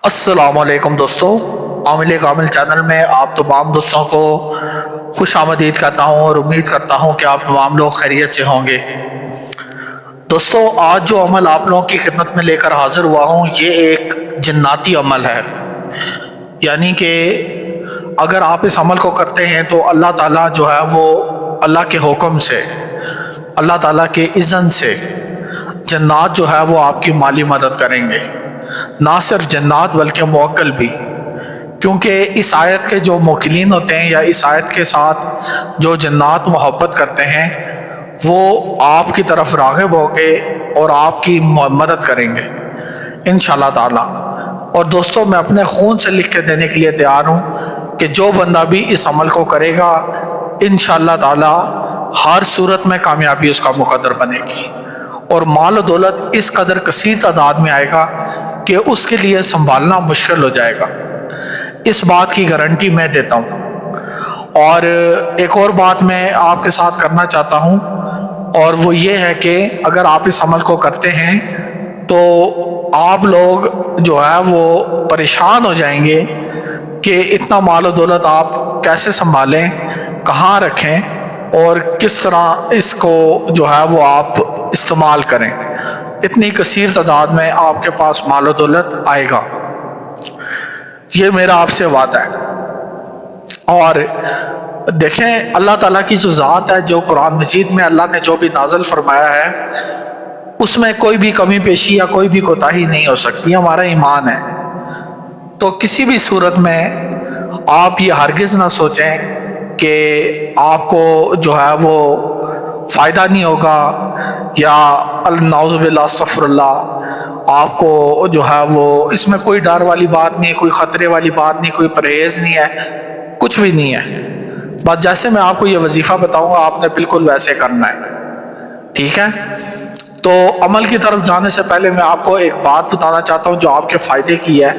السلام علیکم دوستو، عامل کامل چینل میں آپ تمام دوستوں کو خوش آمدید کہتا ہوں اور امید کرتا ہوں کہ آپ تمام لوگ خیریت سے ہوں گے۔ دوستو، آج جو عمل آپ لوگوں کی خدمت میں لے کر حاضر ہوا ہوں یہ ایک جناتی عمل ہے، یعنی کہ اگر آپ اس عمل کو کرتے ہیں تو اللہ تعالیٰ جو ہے وہ اللہ کے حکم سے، اللہ تعالیٰ کے اذن سے جنات جو ہے وہ آپ کی مالی مدد کریں گے۔ نہ صرف جنات بلکہ موکل بھی، کیونکہ اس آیت کے جو موکلین ہوتے ہیں یا اس آیت کے ساتھ جو جنات محبت کرتے ہیں وہ آپ کی طرف راغب ہو گے اور آپ کی مدد کریں گے انشاءاللہ تعالی۔ اور دوستو، میں اپنے خون سے لکھ کے دینے کے لیے تیار ہوں کہ جو بندہ بھی اس عمل کو کرے گا انشاءاللہ تعالی ہر صورت میں کامیابی اس کا مقدر بنے گی، اور مال و دولت اس قدر کثیر تعداد میں آئے گا کہ اس کے لیے سنبھالنا مشکل ہو جائے گا۔ اس بات کی گارنٹی میں دیتا ہوں۔ اور ایک اور بات میں آپ کے ساتھ کرنا چاہتا ہوں، اور وہ یہ ہے کہ اگر آپ اس عمل کو کرتے ہیں تو آپ لوگ جو ہے وہ پریشان ہو جائیں گے کہ اتنا مال و دولت آپ کیسے سنبھالیں، کہاں رکھیں اور کس طرح اس کو جو ہے وہ آپ استعمال کریں۔ اتنی کثیر تعداد میں آپ کے پاس مال و دولت آئے گا، یہ میرا آپ سے وعدہ ہے۔ اور دیکھیں، اللہ تعالیٰ کی جو ذات ہے، جو قرآن مجید میں اللہ نے جو بھی نازل فرمایا ہے اس میں کوئی بھی کمی پیشی یا کوئی بھی کوتاہی نہیں ہو سکتی، ہمارا ایمان ہے۔ تو کسی بھی صورت میں آپ یہ ہرگز نہ سوچیں کہ آپ کو جو ہے وہ فائدہ نہیں ہوگا، یا نعوذ باللہ استغفر اللہ، آپ کو جو ہے وہ اس میں کوئی ڈر والی بات نہیں، کوئی خطرے والی بات نہیں، کوئی پرہیز نہیں ہے، کچھ بھی نہیں ہے۔ بس جیسے میں آپ کو یہ وظیفہ بتاؤں گا آپ نے بالکل ویسے کرنا ہے، ٹھیک ہے؟ تو عمل کی طرف جانے سے پہلے میں آپ کو ایک بات بتانا چاہتا ہوں جو آپ کے فائدے کی ہے،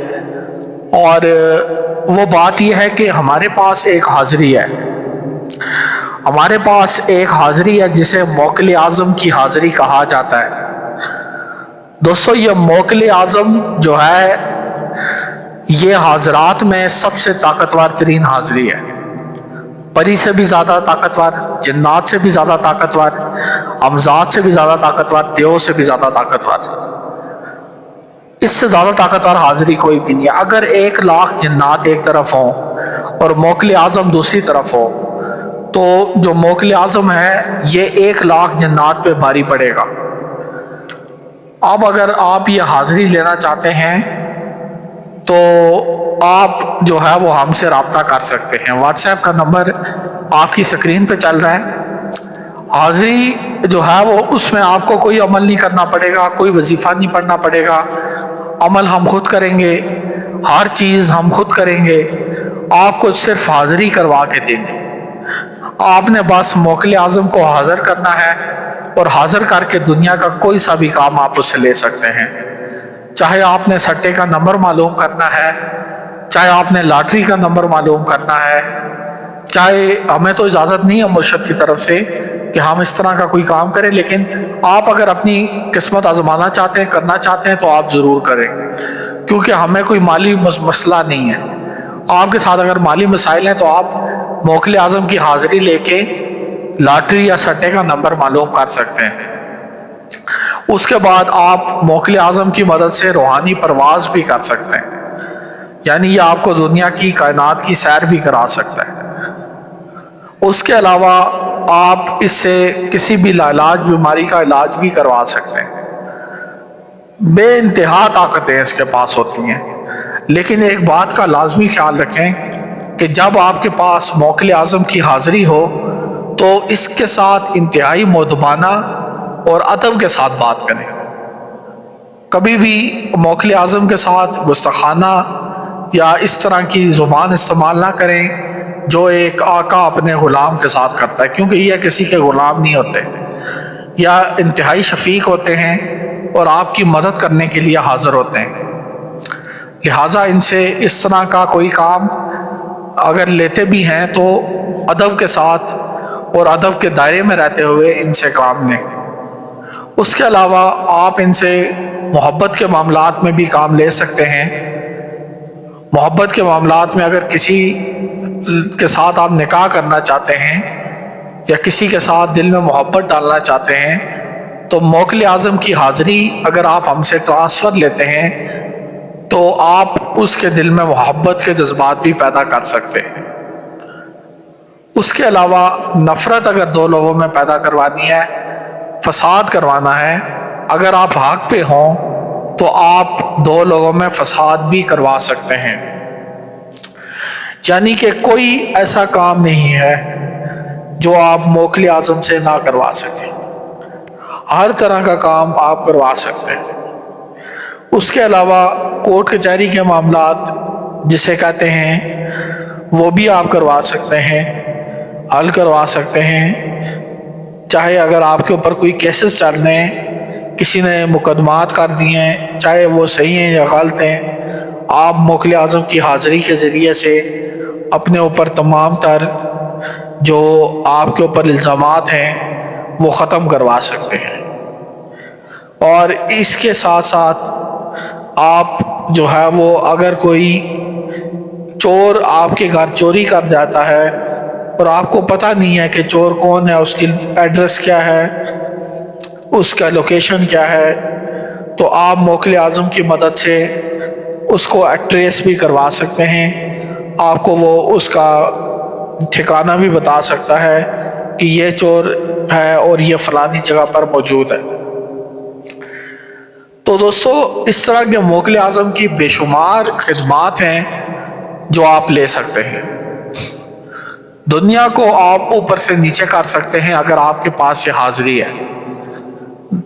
اور وہ بات یہ ہے کہ ہمارے پاس ایک حاضری ہے، ہمارے پاس ایک حاضری ہے جسے موکل اعظم کی حاضری کہا جاتا ہے۔ دوستو، یہ موکل اعظم جو ہے یہ حاضرات میں سب سے طاقتور ترین حاضری ہے، پری سے بھی زیادہ طاقتور، جنات سے بھی زیادہ طاقتور، امزاد سے بھی زیادہ طاقتور، دیو سے بھی زیادہ طاقتور، اس سے زیادہ طاقتور حاضری کوئی بھی نہیں ہے۔ اگر 1,00,000 جنات ایک طرف ہوں اور موکل اعظم دوسری طرف ہو تو جو موکل اعظم ہے یہ 1,00,000 جنات پہ بھاری پڑے گا۔ اب اگر آپ یہ حاضری لینا چاہتے ہیں تو آپ جو ہے وہ ہم سے رابطہ کر سکتے ہیں۔ واٹس ایپ کا نمبر آپ کی سکرین پہ چل رہا ہے۔ حاضری جو ہے وہ اس میں آپ کو کوئی عمل نہیں کرنا پڑے گا، کوئی وظیفہ نہیں پڑھنا پڑے گا، عمل ہم خود کریں گے، ہر چیز ہم خود کریں گے، آپ کو صرف حاضری کروا کے دیں گے۔ آپ نے بس موکل اعظم کو حاضر کرنا ہے، اور حاضر کر کے دنیا کا کوئی سا بھی کام آپ اس سے لے سکتے ہیں۔ چاہے آپ نے سٹے کا نمبر معلوم کرنا ہے، چاہے آپ نے لاٹری کا نمبر معلوم کرنا ہے، چاہے ہمیں تو اجازت نہیں ہے مرشد کی طرف سے کہ ہم اس طرح کا کوئی کام کریں، لیکن آپ اگر اپنی قسمت آزمانا چاہتے ہیں، کرنا چاہتے ہیں تو آپ ضرور کریں، کیونکہ ہمیں کوئی مالی مسئلہ نہیں ہے۔ آپ کے ساتھ اگر مالی مسائل ہیں تو آپ موکل اعظم کی حاضری لے کے لاٹری یا سٹے کا نمبر معلوم کر سکتے ہیں۔ اس کے بعد آپ موکل اعظم کی مدد سے روحانی پرواز بھی کر سکتے ہیں، یعنی یہ آپ کو دنیا کی کائنات کی سیر بھی کرا سکتا ہے۔ اس کے علاوہ آپ اس سے کسی بھی لاعلاج بیماری کا علاج بھی کروا سکتے ہیں۔ بے انتہا طاقتیں اس کے پاس ہوتی ہیں، لیکن ایک بات کا لازمی خیال رکھیں کہ جب آپ کے پاس موکل اعظم کی حاضری ہو تو اس کے ساتھ انتہائی مؤدبانہ اور ادب کے ساتھ بات کریں۔ کبھی بھی موکل اعظم کے ساتھ گستاخانہ یا اس طرح کی زبان استعمال نہ کریں جو ایک آقا اپنے غلام کے ساتھ کرتا ہے، کیونکہ یہ کسی کے غلام نہیں ہوتے، یا انتہائی شفیق ہوتے ہیں اور آپ کی مدد کرنے کے لیے حاضر ہوتے ہیں۔ لہٰذا ان سے اس طرح کا کوئی کام اگر لیتے بھی ہیں تو ادب کے ساتھ اور ادب کے دائرے میں رہتے ہوئے ان سے کام لیں۔ اس کے علاوہ آپ ان سے محبت کے معاملات میں بھی کام لے سکتے ہیں، محبت کے معاملات میں اگر کسی کے ساتھ آپ نکاح کرنا چاہتے ہیں یا کسی کے ساتھ دل میں محبت ڈالنا چاہتے ہیں تو موکل اعظم کی حاضری اگر آپ ہم سے ٹرانسفر لیتے ہیں تو آپ اس کے دل میں محبت کے جذبات بھی پیدا کر سکتے ہیں۔ اس کے علاوہ نفرت اگر دو لوگوں میں پیدا کروانی ہے، فساد کروانا ہے، اگر آپ حق پہ ہوں تو آپ دو لوگوں میں فساد بھی کروا سکتے ہیں۔ یعنی کہ کوئی ایسا کام نہیں ہے جو آپ موکل اعظم سے نہ کروا سکیں، ہر طرح کا کام آپ کروا سکتے ہیں۔ اس کے علاوہ کورٹ کچہری کے معاملات جسے کہتے ہیں وہ بھی آپ کروا سکتے ہیں، حل کروا سکتے ہیں۔ چاہے اگر آپ کے اوپر کوئی کیسز چل رہے ہیں، کسی نے مقدمات کر دیے ہیں، چاہے وہ صحیح ہیں یا غلط ہیں، آپ موکل اعظم کی حاضری کے ذریعے سے اپنے اوپر تمام تر جو آپ کے اوپر الزامات ہیں وہ ختم کروا سکتے ہیں۔ اور اس کے ساتھ ساتھ آپ جو ہے وہ اگر کوئی چور آپ کے گھر چوری کر جاتا ہے اور آپ کو پتہ نہیں ہے کہ چور کون ہے، اس کی ایڈریس کیا ہے، اس کا لوکیشن کیا ہے، تو آپ موکل اعظم کی مدد سے اس کو ٹریس بھی کروا سکتے ہیں۔ آپ کو وہ اس کا ٹھکانہ بھی بتا سکتا ہے کہ یہ چور ہے اور یہ فلانی جگہ پر موجود ہے۔ تو دوستو اس طرح کے موکل اعظم کی بے شمار خدمات ہیں جو آپ لے سکتے ہیں۔ دنیا کو آپ اوپر سے نیچے کر سکتے ہیں اگر آپ کے پاس یہ حاضری ہے،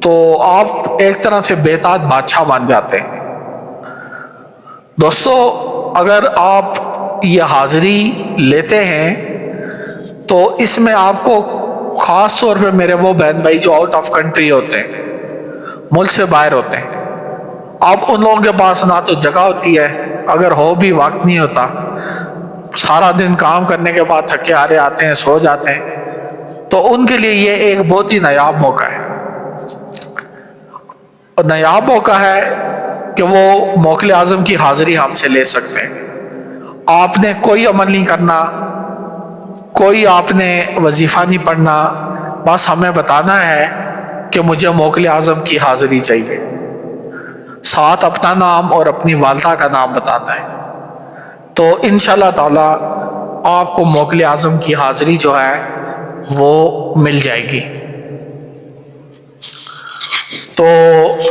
تو آپ ایک طرح سے بے تاج بادشاہ بن جاتے ہیں۔ دوستو اگر آپ یہ حاضری لیتے ہیں تو اس میں آپ کو خاص طور پہ میرے وہ بہن بھائی جو آؤٹ آف کنٹری ہوتے ہیں، ملک سے باہر ہوتے ہیں، اب ان لوگوں کے پاس نہ تو جگہ ہوتی ہے، اگر ہو بھی وقت نہیں ہوتا، سارا دن کام کرنے کے بعد تھکے ہارے آتے ہیں، سو جاتے ہیں، تو ان کے لیے یہ ایک بہت ہی نایاب موقع ہے۔ اور نایاب موقع ہے کہ وہ موکل اعظم کی حاضری ہم سے لے سکتے ہیں۔ آپ نے کوئی عمل نہیں کرنا، کوئی آپ نے وظیفہ نہیں پڑھنا، بس ہمیں بتانا ہے کہ مجھے موکل اعظم کی حاضری چاہیے، ساتھ اپنا نام اور اپنی والدہ کا نام بتانا ہے، تو انشاءاللہ تعالی آپ کو موکل اعظم کی حاضری جو ہے وہ مل جائے گی۔ تو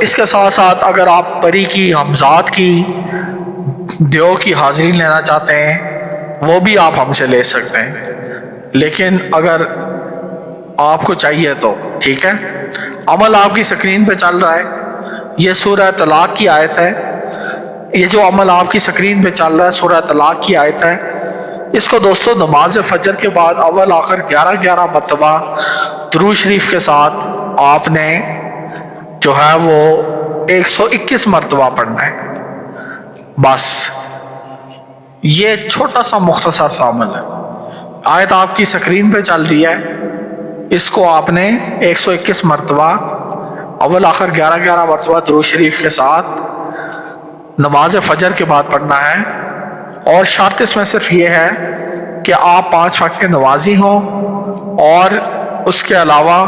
اس کے ساتھ ساتھ اگر آپ پری کی حمزات کی دیو کی حاضری لینا چاہتے ہیں وہ بھی آپ ہم سے لے سکتے ہیں، لیکن اگر آپ کو چاہیے تو ٹھیک ہے۔ عمل آپ کی سکرین پہ چل رہا ہے، یہ سورہ طلاق کی آیت ہے۔ یہ جو عمل آپ کی سکرین پہ چل رہا ہے سورہ طلاق کی آیت ہے، اس کو دوستو نماز فجر کے بعد اول آخر 11 مرتبہ درود شریف کے ساتھ آپ نے جو ہے وہ 121 مرتبہ پڑھنا ہے۔ بس یہ چھوٹا سا مختصر سا عمل ہے۔ آیت آپ کی سکرین پہ چل رہی ہے، اس کو آپ نے 121 مرتبہ اول آخر 11 مرتبہ درود شریف کے ساتھ نماز فجر کے بعد پڑھنا ہے، اور شرط اس میں صرف یہ ہے کہ آپ 5 وقت کے نمازی ہوں، اور اس کے علاوہ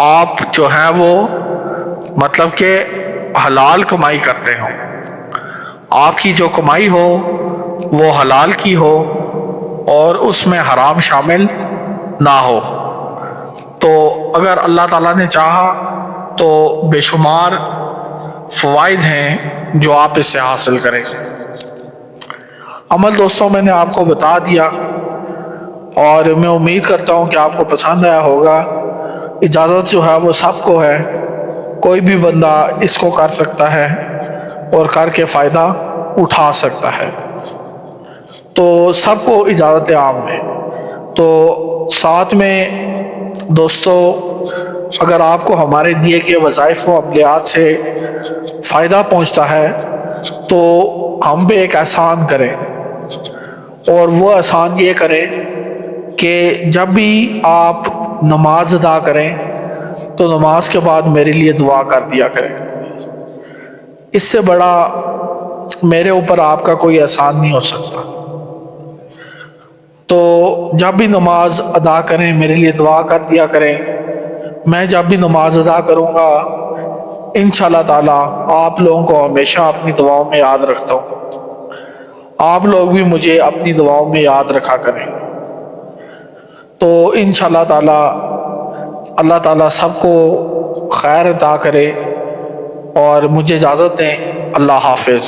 آپ جو ہیں وہ مطلب کہ حلال کمائی کرتے ہوں، آپ کی جو کمائی ہو وہ حلال کی ہو اور اس میں حرام شامل نہ ہو۔ تو اگر اللہ تعالیٰ نے چاہا تو بے شمار فوائد ہیں جو آپ اس سے حاصل کریں۔ عمل دوستوں میں نے آپ کو بتا دیا، اور میں امید کرتا ہوں کہ آپ کو پسند آیا ہوگا۔ اجازت جو ہے وہ سب کو ہے، کوئی بھی بندہ اس کو کر سکتا ہے اور کر کے فائدہ اٹھا سکتا ہے، تو سب کو اجازت عام ہے۔ تو ساتھ میں دوستو اگر آپ کو ہمارے دیے کے وظائف و عملیات سے فائدہ پہنچتا ہے تو ہم پہ ایک احسان کریں، اور وہ احسان یہ کریں کہ جب بھی آپ نماز ادا کریں تو نماز کے بعد میرے لیے دعا کر دیا کریں۔ اس سے بڑا میرے اوپر آپ کا کوئی احسان نہیں ہو سکتا۔ تو جب بھی نماز ادا کریں میرے لیے دعا کر دیا کریں، میں جب بھی نماز ادا کروں گا انشاءاللہ تعالی آپ لوگوں کو ہمیشہ اپنی دعاؤں میں یاد رکھتا ہوں، آپ لوگ بھی مجھے اپنی دعاؤں میں یاد رکھا کریں۔ تو انشاءاللہ تعالی اللہ تعالیٰ سب کو خیر عطا کرے، اور مجھے اجازت دیں۔ اللہ حافظ۔